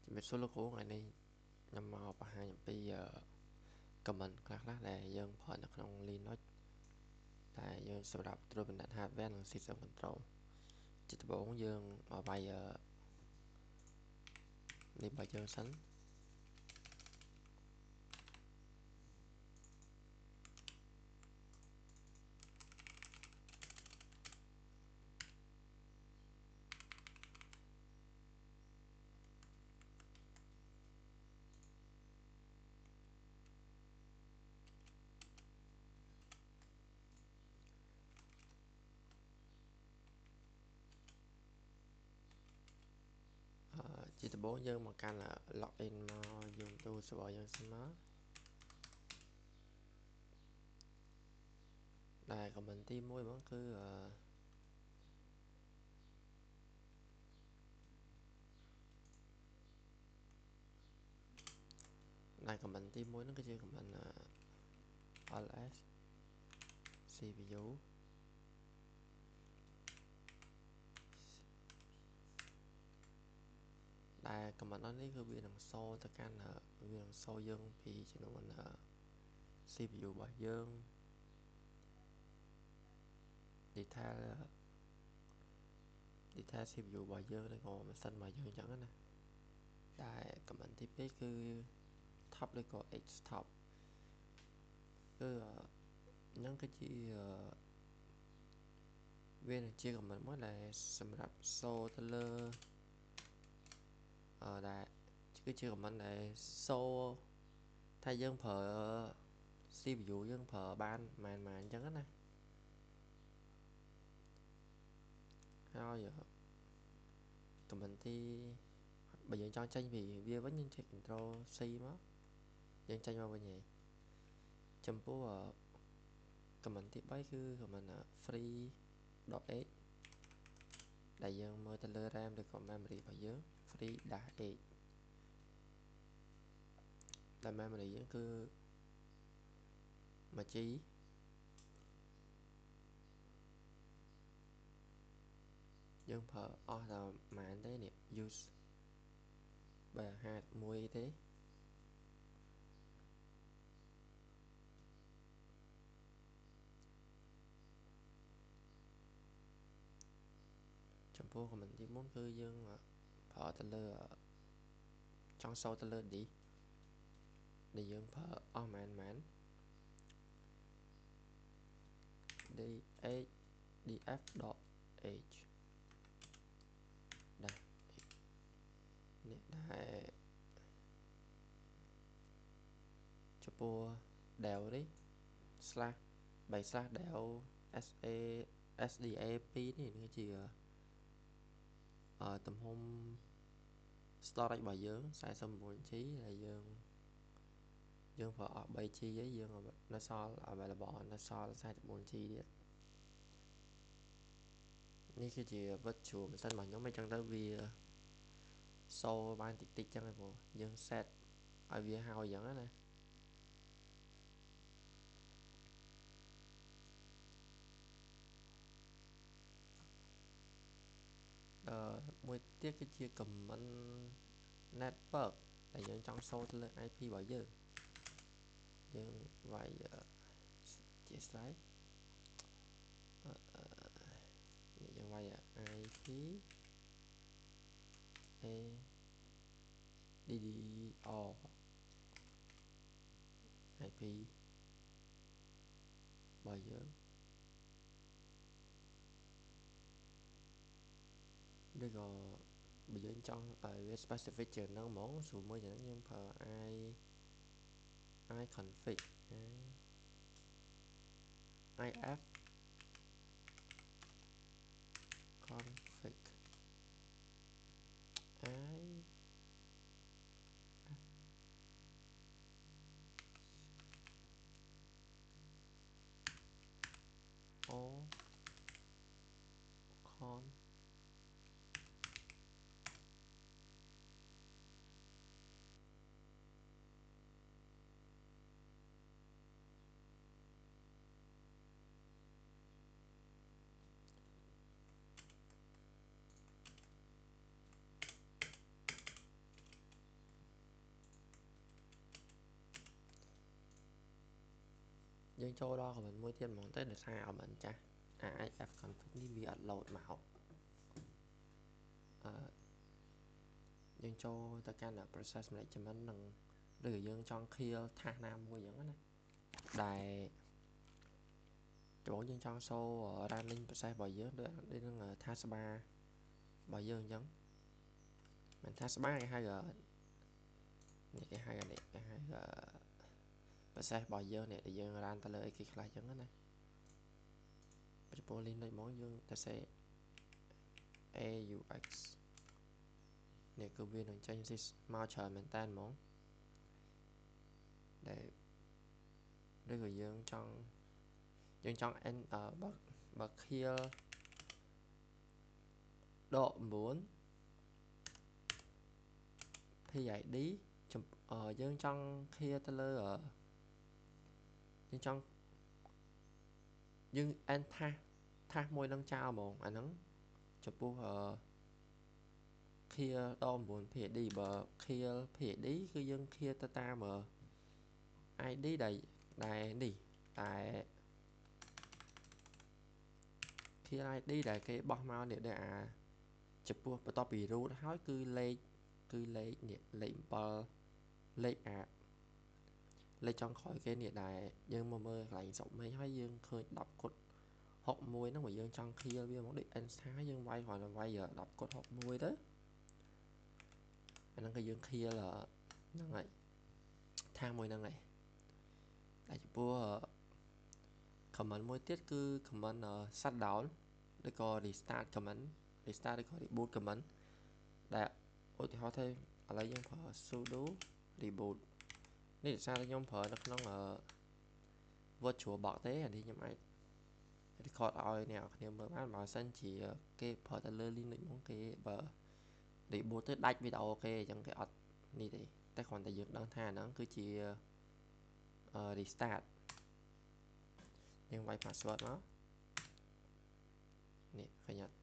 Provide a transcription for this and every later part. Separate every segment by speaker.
Speaker 1: ជំរាបសួរលោកគ្រូថ្ងៃនេះខ្ញុំមកបង្ហាញអំពី comment ខ្លះៗដែលយើងប្រើនៅក្នុង Linux តែយើងសម្រាប់ត្រួតពិនិត្យ hardware និង system control ជាដំបូងយើងមកវាយនេះរបស់យើងសិនជាដំបូងយើងមកកាន់ login មក YouTube server យើងសិនមកដែល comment ទី1ហ្មងគឺដែល comment ទី1ហ្នឹងគឺជា comment ls cpu ដែល comment នេះគឺវានឹងសូទៅកាន់វានឹងសូយើងពីចំនួនCPU របស់យើង detail CPU របស់យើងឬក៏ម៉ាស៊ីនរបស់យើងអញ្ចឹងណាតែ comment ទី2គឺ top ឬក៏ H top គឺហ្នឹងគឺជាវានឹងជា comment មួយដែលសម្រាប់សូទៅលើដែលគឺជា comment ដែលសូថាយើងប្រើ CPU យើងប្រើបានប៉ុន្មានអញ្ចឹងណាហើយ comment ទីបើយើងចង់ចេញពីវាវិញយើងចុច Ctrl C មកយើងចេញមកវិញហើយចំពោះcomment ទី3គឺ comment free.h ដែលយើងមើលទៅលើ RAM ឬក៏ memory របស់យើង free-h ដែល memory យើងគឺ 1G យើងប្រើអស់តែប៉ុន្មានទេនេះ use បើ51ទេចំពោះ comment ទី4គឺយើងប្រើទៅលើចង់សូទៅលើ disk ដែលយើងប្រើអស់ប៉ុន្មាន df.h ដែរនេះដែរចំពោះ del នេះ slash 3 slash del SDA 2នេះគឺជាទំហំ storage របស់យើង 49G ដែលយើងប្រើអស់ 3G ហើយយើងនៅសល់ available នៅសល់ 44G ទៀតនេះគឺជា virtual machine របស់ខ្ញុំអញ្ចឹងទៅវាសូបានតិចតិចចឹងហ្នឹងយើង set ឲ្យវាហើយអញ្ចឹងណាមួយទៀតគឺជា comment network ដែលយើងចង់សូទៅលើ IP របស់យើងវាយជាស្រ័យយើងវាយ IP a DDR IP របស់យើងឬក៏បើយើងចង់ឲ្យវា specific ជាងហ្នឹងហ្មងស្រួលមួយយ៉ាងយើងប្រើ iconfig if config i o con យើងចូលដល់ comment មួយទៀតហ្មងទៅដោយសារ comment ចាស់ AF config នេះវាអត់ load មកយើងចូលទៅកាន់ process management នឹងឬក៏យើងចង់ clear task ណាមួយអញ្ចឹងណាដែលដំបូងយើងចង់សូ running process របស់យើងដូចនឹង task bar របស់យើងអញ្ចឹងមិន task bar គេហៅនេះគេហៅprocess របស់យើងនេះដែលយើង run ទៅលើអីគេខ្លះអញ្ចឹងណាចំពោះ Linux ហ្មងយើងទៅសេ AUX នេះគឺវានឹងចេញមកច្រើនមែនតើហ្មងដែលឬក៏យើងចង់end បើ kill ដក 9 PID យើងចង់ clear ទៅលើយើង end task មួយនឹងចោលហ្មងអាហ្នឹងចំពោះclear ដក 9 PID បើ clear PID គឺយើង clear ទៅតាម ID ដែលនេះតែ clear ID ដែលគេបោះមកនេះដែលចំពោះបន្ទាប់ពី root ហើយគឺលេខនេះលេខ 7លេខចុងក្រោយគេនេះដែលយើងមកមើលកន្លែង submit ហើយយើងឃើញ10 គុត 61ហ្នឹងបើយើងចង់ clear វាមកដូច Insta យើងវាយគ្រាន់តែវាយ10 គុត 61ទៅអាហ្នឹងគឺយើង clear ហ្នឹងហើយថាមួយហ្នឹងហើយតែចំពោះ comment មួយទៀតគឺ comment shutdown ឬក៏ restart comment restart ឬក៏ reboot comment ដែលឧទាហរណ៍ថាឥឡូវយើងប្រើ sudo reboot នេះដោយសារខ្ញុំប្រើនៅក្នុងvirtual box ទេអានេះខ្ញុំអាច record ឲ្យអ្នកគ្នាមើលបានបើសិនជាគេប្រើទៅលើ Linux ហ្មងគេបើ reboot ទៅដាច់វីដេអូគេអញ្ចឹងគេអត់នេះទេតែគ្រាន់តែយើងដឹងថាហ្នឹងគឺជា restart យើងវាយ password មកនេះឃើញអត់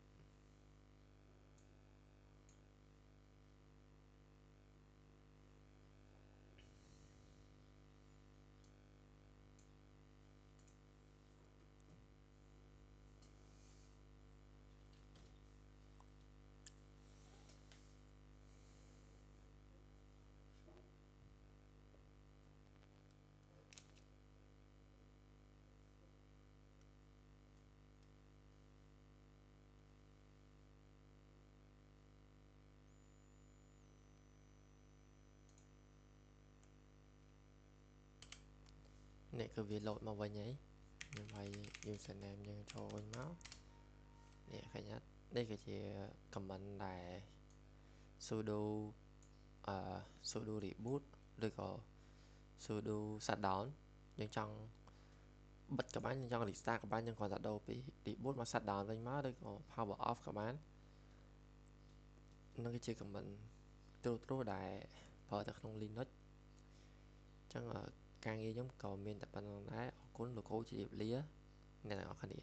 Speaker 1: នេះគឺវា load មកវិញហើយខ្ញុំឲ្យ username យើងចូលវិញមកនេះឃើញអត់នេះគឺជា comment ដែល sudo sudo reboot ឬក៏ sudo shutdown យើងចង់បិទក៏បានយើងចង់ restart ក៏បានយើងគ្រាន់តែដូរពី reboot មក shutdown វិញមកឬក៏ power off ក៏បាននឹងគឺជា comment ត្រួសដែលប្រើទៅក្នុង Linux អញ្ចឹងការងារខ្ញុំក៏មានតែប៉ុណ្្នឹងដែរអរគុណលោកគ្រូជម្រាបលាអ្នកទាំងអស់គ្នា